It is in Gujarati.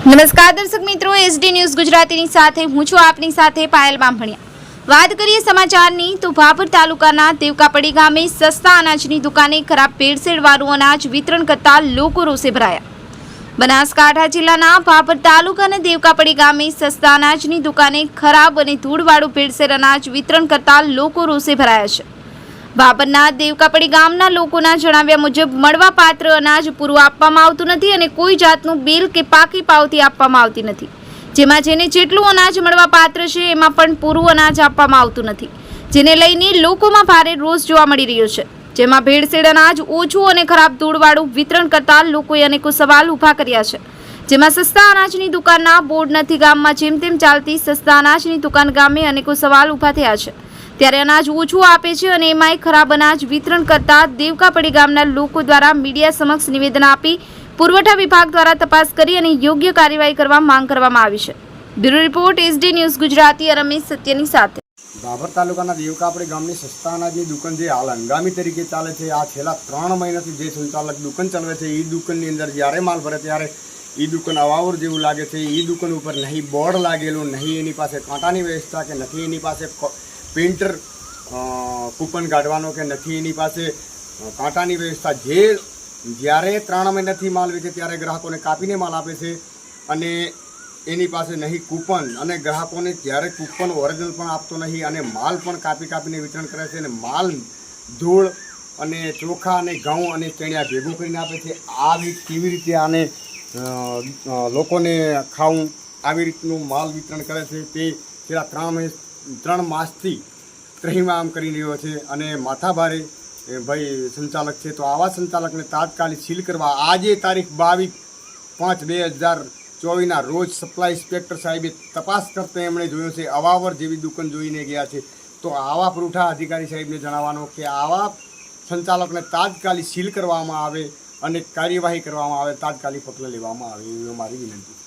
નમસ્કાર દર્શક મિત્રો, એસડી ન્યૂઝ ગુજરાતીની સાથે હું છું આપની સાથે પાયલ બામભણિયા। વાત કરીએ સમાચારની તો ભાભર તાલુકાના દેવકાપડી ગામે સસ્તા અનાજની દુકાને ખરાબ ભેળસેળવાળું અનાજ વિતરણ કરતા લોકો રોષે ભરાયા। બનાસકાંઠા જિલ્લાના ભાભર તાલુકાના દેવકાપડી ગામે સસ્તા અનાજની દુકાને ખરાબ અને ધૂળવાળું ભેળસેળ અનાજ વિતરણ કરતા લોકો રોષે ભરાયા છે। ભાભરના દેવકાપડી ગામના લોકોના જણાવ્યા મુજબ મળવાપાત્ર અનાજ પૂરું આપવામાં આવતું નથી અને કોઈ જાતનું બિલ કે પાકી પાવતી આપવામાં આવતી નથી, જેમાં જેને જેટલું અનાજ મળવાપાત્ર છે એમાં પણ પૂરું અનાજ આપવામાં આવતું નથી, જેને લઈને લોકોમાં ભારે રોષ જોવા મળી રહ્યો છે। જેમાં ભેળસેળ અનાજ ઓછું અને ખરાબ ધૂળવાળું વિતરણ કરતા લોકોએ અનેકો સવાલ ઊભા કર્યા છે। જેમાં સસ્તા અનાજની દુકાનના બોર્ડ નથી, ગામમાં જેમ તેમ ચાલતી સસ્તા અનાજની દુકાન ગામે અનેકો સવાલ ઊભા થયા છે। ત્યારે અનાજ ઓછું આપે છે અને એમાંય ખરાબ અનાજ વિતરણ કરતા દેવકાપડી ગામના લોકો દ્વારા મીડિયા સમક્ષ નિવેદન આપી પુરવઠા વિભાગ દ્વારા તપાસ કરી અને યોગ્ય કાર્યવાહી કરવા માંગ કરવામાં આવી છે। Bureau report, SD news Gujarati, Ramesh સત્યની સાથે। ભાભર તાલુકાના દેવકાપડી ગામની સસ્તા અનાજની દુકાન જે હાલ હંગામી તરીકે ચાલે છે, આ છેલ્લા 3 મહિનાથી જે સંચાલક દુકાન ચલાવે છે એ દુકાનની અંદર જ્યારે માલ ભરે ત્યારે એ દુકાન અવાવર જેવું લાગે છે। એ દુકાન ઉપર નહીં બોર્ડ લાગેલું, નહીં એની પાસે કાંટાની વ્યવસ્થા કે નથી એની પાસે પ્રિન્ટર કૂપન કાઢવાનો કે નથી એની પાસે કાંટાની વ્યવસ્થા। જ્યારે 3 મહિનાથી માલ વેચે ત્યારે ગ્રાહકોને કાપીને માલ આપે છે અને એની પાસે નહીં કૂપન, અને ગ્રાહકોને જ્યારે કૂપન ઓરિજિનલ પણ આપતો નહીં અને માલ પણ કાપીને વિતરણ કરે છે અને માલ ધૂળ અને ચોખા અને ઘઉં અને ચણિયા ભેગું કરીને આપે છે। આવી કેવી રીતે આને લોકોને ખાવું, આવી રીતનું માલ વિતરણ કરે છે તે છેલ્લા 3 માસથી ત્રહીમામ કરી રહ્યો છે અને માથાભારે ભાઈ સંચાલક છે। તો આવા સંચાલકને તાત્કાલિક સીલ કરવા આજે તારીખ 22/5/2024ના રોજ સપ્લાય ઇન્સ્પેક્ટર સાહેબે તપાસ કરતા એમણે જોયું છે અવાવર જેવી દુકાન જોઈને ગયા છે। તો આવા પુરવઠા અધિકારી સાહેબને જણાવવાનો કે આવા સંચાલકને તાત્કાલિક સીલ કરવામાં આવે અને કાર્યવાહી કરવામાં આવે, તાત્કાલિક પગલાં લેવામાં આવે એવી અમારી વિનંતી છે।